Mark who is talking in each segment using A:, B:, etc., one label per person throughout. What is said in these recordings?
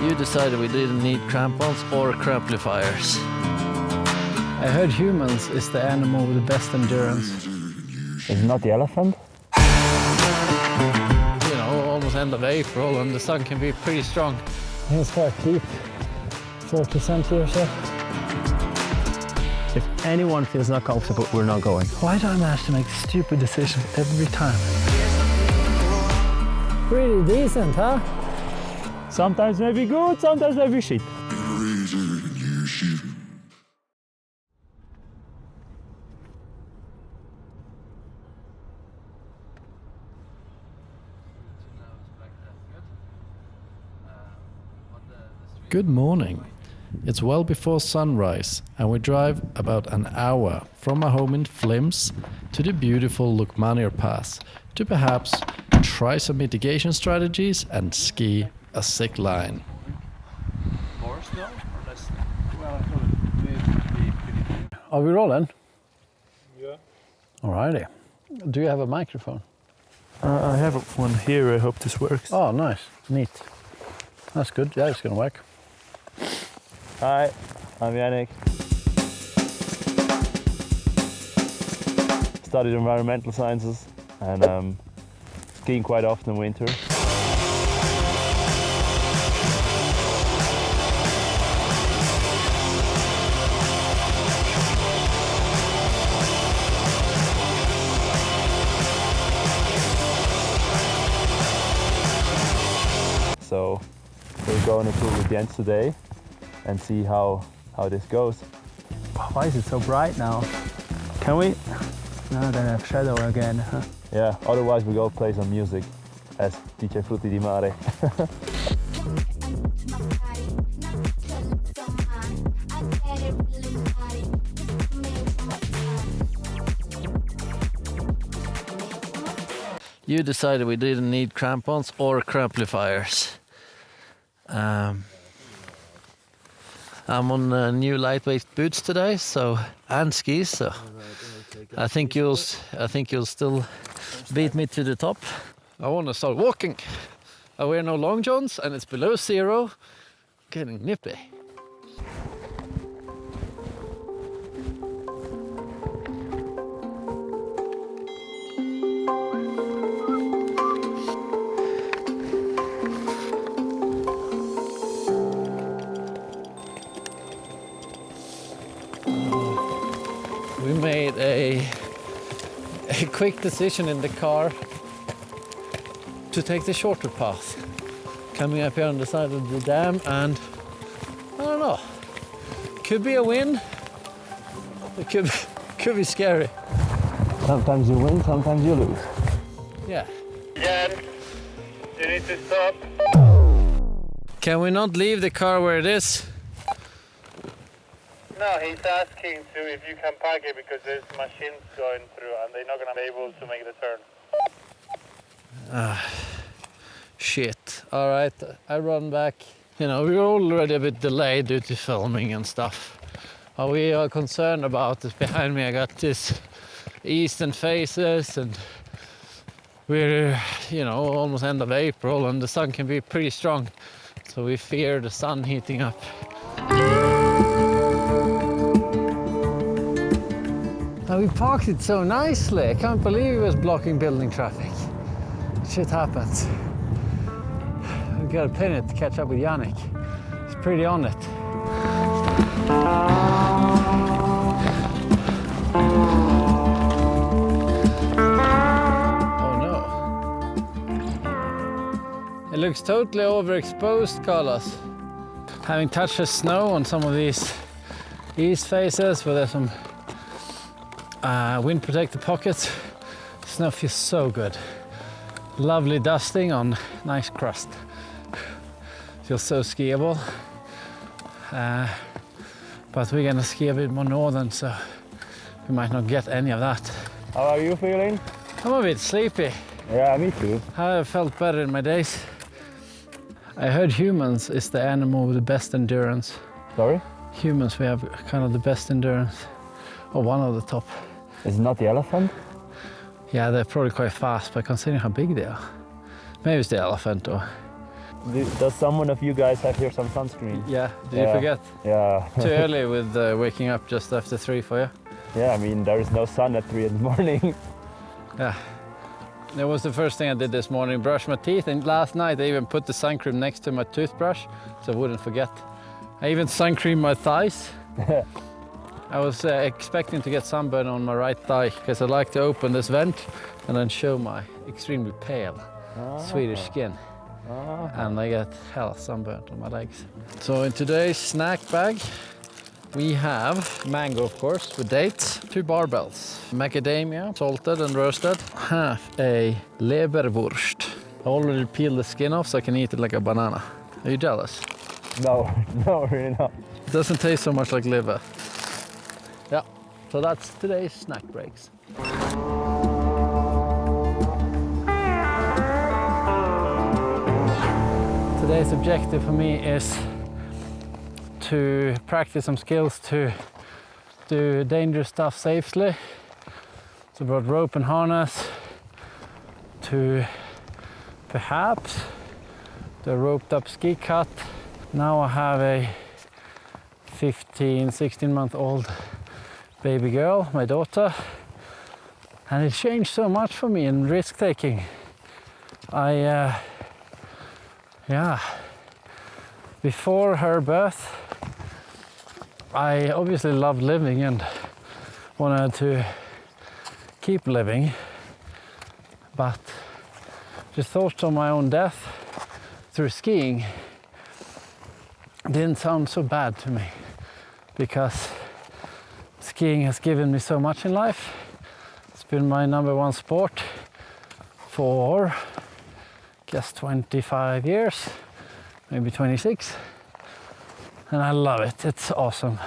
A: You decided we didn't need crampons or cramplifiers.
B: I heard humans is the animal with the best endurance.
C: Is it not the elephant?
A: You know, almost end of April and the sun can be pretty strong.
B: It's quite deep, 40 centimeters or so.
C: If anyone feels not comfortable, we're not going.
B: Why do I manage to make stupid decisions every time? Pretty decent, huh?
C: Sometimes maybe good, sometimes maybe shit.
A: Good morning. It's well before sunrise and we drive about an hour from our home in Flims to the beautiful Lukmanier pass to perhaps try some mitigation strategies and ski a sick line.
B: Are we rolling?
D: Yeah.
B: Alrighty. Do you have a microphone?
C: I have one here, I hope this works.
B: Oh, nice. Neat. That's good. Yeah, it's gonna work.
C: Hi, I'm Janic. Studied environmental sciences and skiing quite often in winter. So we're going to pool with Jens today and see how this goes.
B: Why is it so bright now?
C: Can we?
B: No, then I have shadow again, huh?
C: Yeah, otherwise we go play some music as DJ Frutti di Mare.
A: You decided we didn't need crampons or cramplifiers. I'm on new lightweight boots today, and skis, so I think you'll still beat me to the top. I want to start walking. I wear no long johns and it's below zero, getting nippy. We made a quick decision in the car to take the shorter path. Coming up here on the side of the dam, and I don't know, could be a win, it could be scary.
C: Sometimes you win, sometimes you lose.
A: Yeah.
D: Jen, you need to stop.
A: Can we not leave the car where it is?
D: No, he's asking to if you can park it because there's machines going through and they're not going to be able to make the turn.
A: Shit. All right, I run back. You know, we're already a bit delayed due to filming and stuff. We are concerned about this. Behind me I got this eastern faces and we're, you know, almost end of April and the sun can be pretty strong. So we fear the sun heating up. And we parked it so nicely. I can't believe it was blocking building traffic. Shit happens. We've got a minute to catch up with Janic. He's pretty on it. Oh no. It looks totally overexposed, Carlos. Having touched the snow on some of these east faces where there's some wind protected pockets, snow feels so good. Lovely dusting on nice crust. Feels so skiable. But we're gonna ski a bit more northern, so we might not get any of that.
C: How are you feeling?
A: I'm a bit sleepy.
C: Yeah, me too.
A: I felt better in my days.
B: I heard humans is the animal with the best endurance.
C: Sorry?
B: Humans, we have kind of the best endurance. Or one of the top.
C: Is it not the elephant?
B: Yeah, they're probably quite fast, but considering how big they are. Maybe it's the elephant or...
C: Does someone of you guys have here some sunscreen?
A: Yeah, did you forget?
C: Yeah.
A: Too early with waking up just after 3 for you?
C: Yeah, I mean, there is no sun at 3 in the morning.
A: Yeah. That was the first thing I did this morning, brush my teeth, and last night I even put the sun cream next to my toothbrush so I wouldn't forget. I even sun creamed my thighs. I was expecting to get sunburn on my right thigh because I like to open this vent and then show my extremely pale Swedish skin. And I get hell sunburned on my legs. So in today's snack bag we have mango, of course, with dates, 2 barbells, macadamia, salted and roasted, half a leberwurst. I already peeled the skin off so I can eat it like a banana. Are you jealous?
C: No, really not.
A: It doesn't taste so much like liver. Yeah, so that's today's snack breaks. Today's objective for me is to practice some skills to do dangerous stuff safely. So I brought rope and harness to perhaps the roped up ski cut. Now I have a 16-month-old baby girl, my daughter, and it changed so much for me in risk taking. Before her birth, I obviously loved living and wanted to keep living, but just thoughts of my own death through skiing didn't sound so bad to me, because skiing has given me so much in life. It's been my #1 sport for, I guess, 25 years, maybe 26. And I love it, it's awesome.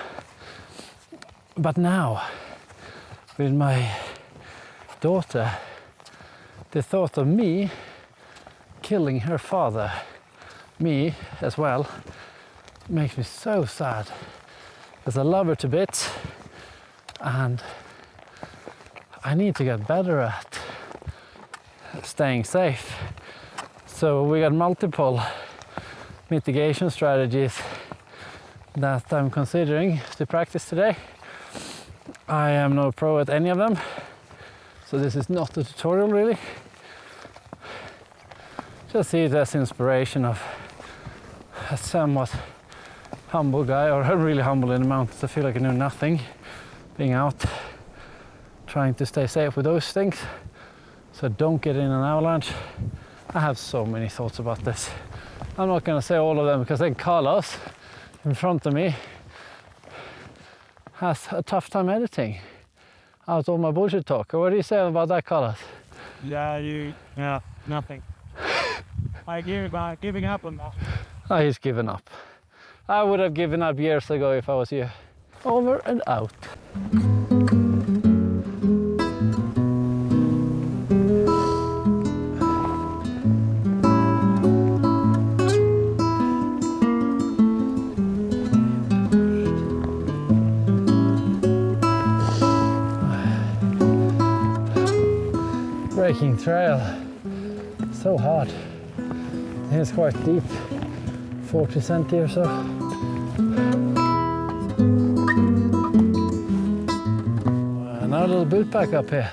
A: But now, with my daughter, the thought of me killing her father, me as well, makes me so sad. Because I love her to bits, and I need to get better at staying safe. So we got multiple mitigation strategies that I'm considering to practice today. I am no pro at any of them, so this is not a tutorial really. Just see it as inspiration of a somewhat humble guy, or I'm really humble in the mountains. I feel like I know nothing, being out trying to stay safe with those things, so don't get in an avalanche. I have so many thoughts about this. I'm not going to say all of them, because then Carlos in front of me has a tough time editing out all my bullshit talk. What do you say about that, Carlos?
E: Yeah, nothing. Giving up on that.
A: Oh, he's given up. I would have given up years ago if I was you. Over and out. Breaking trail, so hard. It's quite deep, 40 centi or so. Now a little boot pack up here.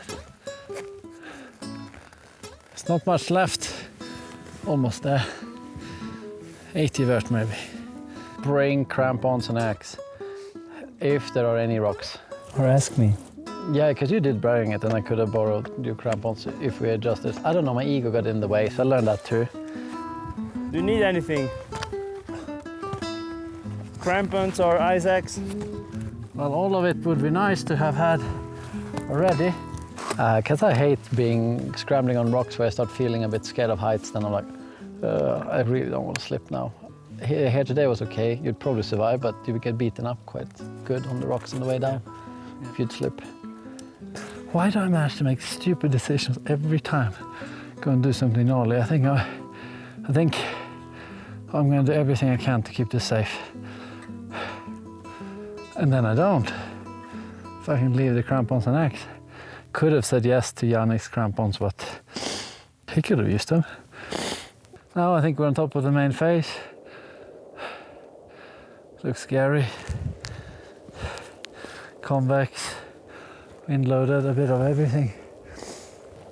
A: There's not much left, almost there. 80 vert maybe. Bring crampons and axe, if there are any rocks.
B: Or ask me.
A: Yeah, because you did bring it and I could have borrowed your crampons if we adjusted. I don't know, my ego got in the way, so I learned that too.
E: Do you need anything? Crampons or ice axe?
A: Well, all of it would be nice to have had already. Because I hate scrambling on rocks where I start feeling a bit scared of heights. Then I'm like, I really don't want to slip now. Here today was okay, you'd probably survive, but you would get beaten up quite good on the rocks on the way down if you'd slip. Why do I manage to make stupid decisions every time? Go and do something gnarly. I think I'm going to do everything I can to keep this safe. And then I don't. If I can leave the crampons and axe. Could have said yes to Janic's crampons, but he could have used them. Now I think we're on top of the main face. Looks scary. Convex, wind loaded, a bit of everything.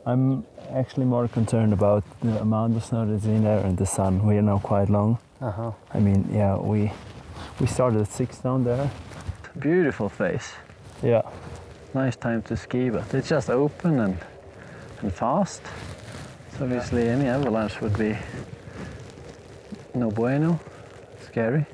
C: I'm actually more concerned about the amount of snow that's in there and the sun. We are now quite long. I mean, yeah, we started at 6 down there.
A: Beautiful face.
C: Yeah.
A: Nice time to ski, but it's just open and fast. So obviously any avalanche would be no bueno, scary.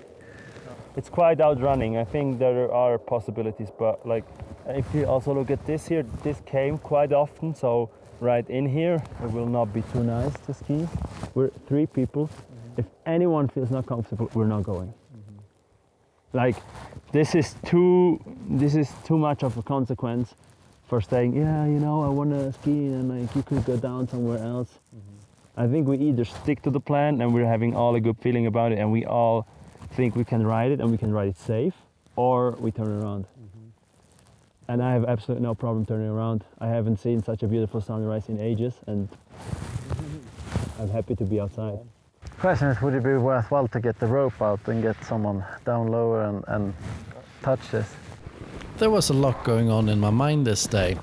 C: It's quite outrunning. I think there are possibilities, but like if you also look at this here, this came quite often, so right in here it will not be too nice to ski. We're 3 people. If anyone feels not comfortable, we're not going. Like this is too much of a consequence for saying, yeah, you know, I want to ski and like you could go down somewhere else. I think we either stick to the plan and we're having all a good feeling about it and we all think we can ride it and we can ride it safe, or we turn around. And I have absolutely no problem turning around. I haven't seen such a beautiful sunrise in ages and I'm happy to be outside.
A: Question is, would it be worthwhile to get the rope out and get someone down lower and touch this?
B: There was a lot going on in my mind this day.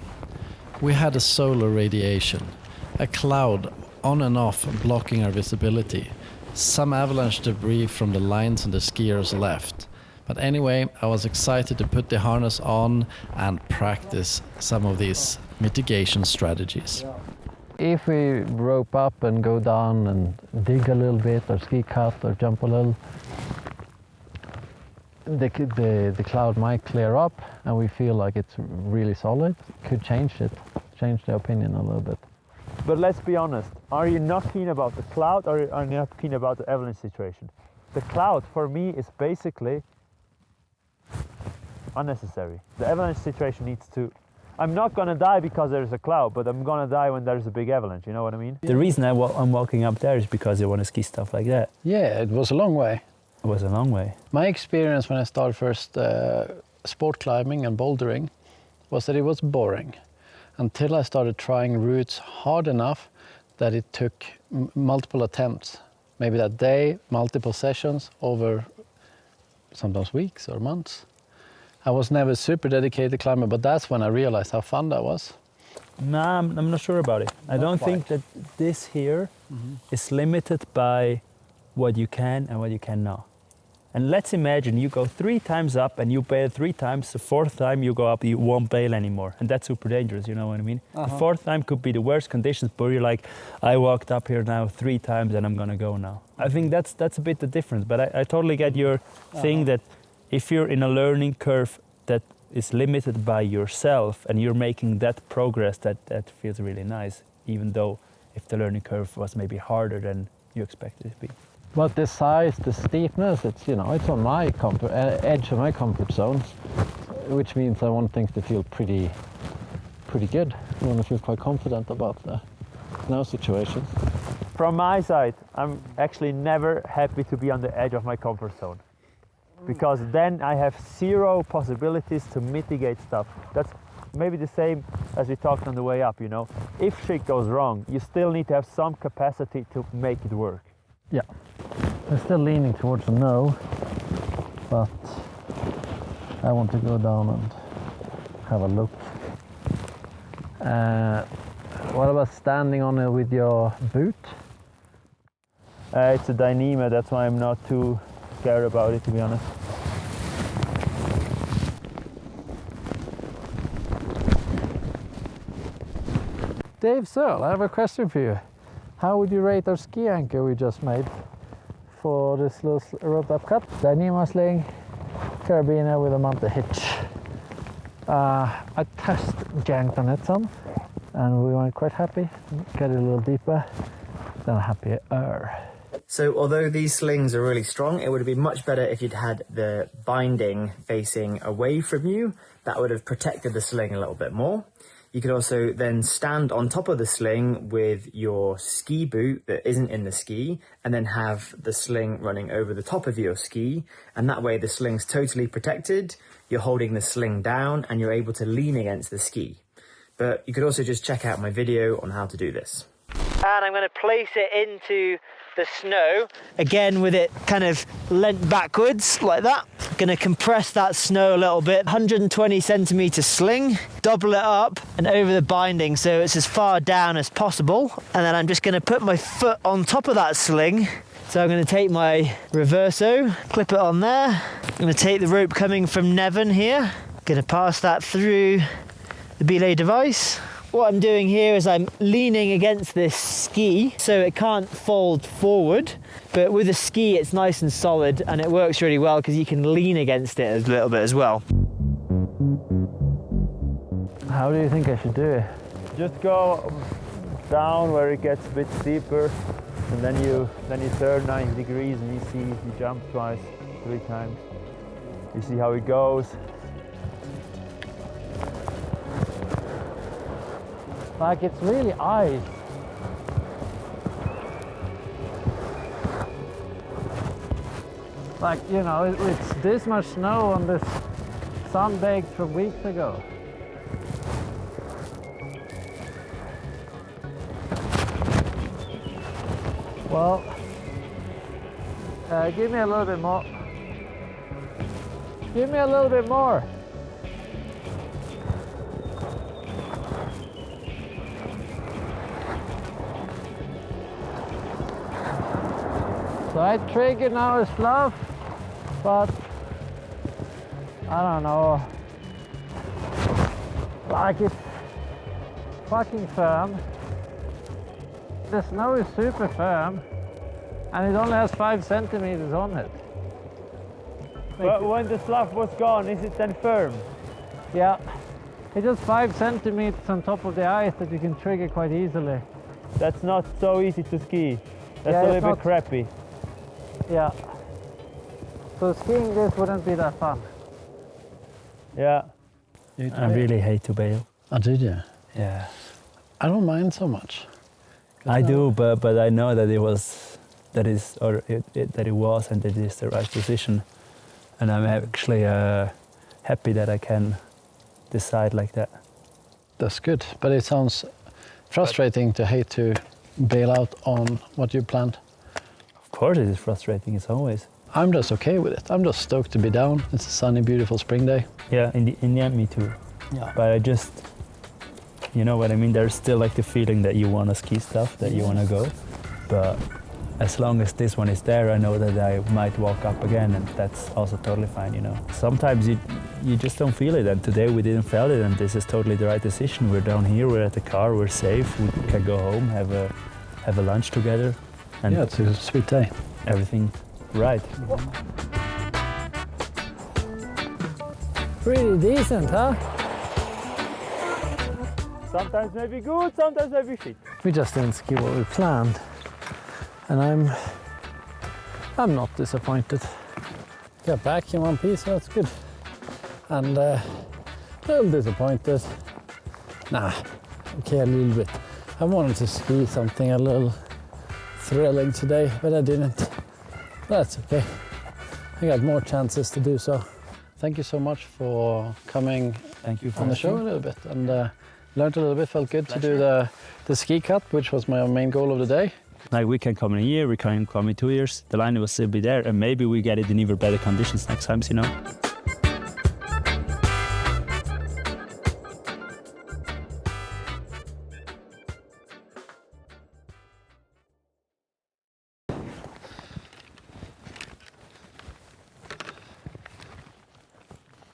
B: We had a solar radiation, a cloud on and off blocking our visibility, some avalanche debris from the lines on the skiers left. But anyway, I was excited to put the harness on and practice some of these mitigation strategies.
A: If we rope up and go down and dig a little bit or ski cut or jump a little, the cloud might clear up and we feel like it's really solid. Could change the opinion a little bit.
C: But let's be honest, are you not keen about the cloud or are you not keen about the avalanche situation? The cloud for me is basically unnecessary. The avalanche situation needs to... I'm not gonna die because there's a cloud, but I'm gonna die when there's a big avalanche, you know what I mean?
E: The reason I'm walking up there is because I want to ski stuff like that.
A: Yeah, it was a long way.
E: It was a long way.
A: My experience when I started first sport climbing and bouldering was that it was boring until I started trying routes hard enough that it took multiple attempts. Maybe that day, multiple sessions over sometimes weeks or months. I was never a super dedicated climber, but that's when I realized how fun that was.
E: Nah, I'm not sure about it. I don't think that this here is limited by what you can and what you cannot. And let's imagine you go 3 times up and you bail 3 times, the 4th time you go up, you won't bail anymore. And that's super dangerous, you know what I mean? The 4th time could be the worst conditions, but you're like, I walked up here now 3 times and I'm gonna go now. I think that's a bit the difference, but I totally get your thing that if you're in a learning curve that is limited by yourself and you're making that progress, that feels really nice, even though if the learning curve was maybe harder than you expected it to be.
A: But the size, the steepness, it's, you know, it's on my edge of my comfort zone, which means I want things to feel pretty good. I want to feel quite confident about the snow situations.
C: From my side, I'm actually never happy to be on the edge of my comfort zone, because then I have 0 possibilities to mitigate stuff. That's maybe the same as we talked on the way up, you know. If shit goes wrong, you still need to have some capacity to make it work.
A: Yeah, I'm still leaning towards a no, but I want to go down and have a look. What about standing on it with your boot?
C: It's a Dyneema, that's why I'm not too scared about it, to be honest.
A: Dave Searle, I have a question for you. How would you rate our ski anchor we just made for this little roped up cut? Dyneema sling, carabiner with a mounted hitch. I test janked on it some and we weren't quite happy. Get it a little deeper, then happier.
F: So although these slings are really strong, it would have been much better if you'd had the binding facing away from you. That would have protected the sling a little bit more. You could also then stand on top of the sling with your ski boot that isn't in the ski, and then have the sling running over the top of your ski. And that way the sling's totally protected, you're holding the sling down, and you're able to lean against the ski. But you could also just check out my video on how to do this. and I'm going to place it into the snow. Again, with it kind of leant backwards like that. Going to compress that snow a little bit. 120 centimeter sling, double it up and over the binding so it's as far down as possible. And then I'm just going to put my foot on top of that sling. So I'm going to take my reverso, clip it on there. I'm going to take the rope coming from Nevin here. Going to pass that through the belay device. What I'm doing here is I'm leaning against this ski so it can't fold forward, but with a ski it's nice and solid and it works really well because you can lean against it a little bit as well.
A: How do you think I should do it?
C: Just go down where it gets a bit steeper, and then you turn 90 degrees and you see you jump twice, 3 times. You see how it goes.
A: Like, it's really ice. Like, you know, it's this much snow on this sun-baked from weeks ago. Well, give me a little bit more. Give me a little bit more. Side trigger now is fluff, but I don't know. Like, it's fucking firm. The snow is super firm and it only has 5 centimeters on it.
C: But when the slough was gone, is it then firm?
A: Yeah, it's just 5 centimeters on top of the ice that you can trigger quite easily.
C: That's not so easy to ski. That's
A: Yeah,
C: a
A: it's
C: little bit
A: not-
C: crappy.
A: Yeah. So skiing this wouldn't be that fun.
C: Yeah.
E: I really hate to bail.
B: Oh, did you?
E: Yeah.
B: I don't mind so much.
E: I do, but I know that it was and that it is the right decision, and I'm actually happy that I can decide like that.
B: That's good, but it sounds frustrating to hate to bail out on what you planned.
E: Of course, it is frustrating. It's always.
B: I'm just okay with it. I'm just stoked to be down. It's a sunny, beautiful spring day.
E: Yeah, in the end, me too.
B: Yeah.
E: But I just, you know what I mean? There's still like the feeling that you want to ski stuff, that you want to go. But as long as this one is there, I know that I might walk up again, and that's also totally fine, you know. Sometimes you just don't feel it, and today we didn't feel it, and this is totally the right decision. We're down here, we're at the car, we're safe, we can go home, have a lunch together. And
B: yeah, it's a sweet day.
E: Everything right.
A: Pretty decent, huh?
C: Sometimes maybe good, sometimes maybe shit.
A: We just didn't ski what we planned. And I'm not disappointed. Got back in one piece, so that's good. And a little disappointed. Nah, okay, a little bit. I wanted to ski something a little thrilling today, but I didn't. That's okay. I got more chances to do so. Thank you so much for coming
E: Thank you for
A: on the show a little bit, and learned a little bit. Felt good to do the ski cut, which was my main goal of the day.
E: Like, we can come in a year, we can come in 2 years. The line will still be there, and maybe we get it in even better conditions next time, you know.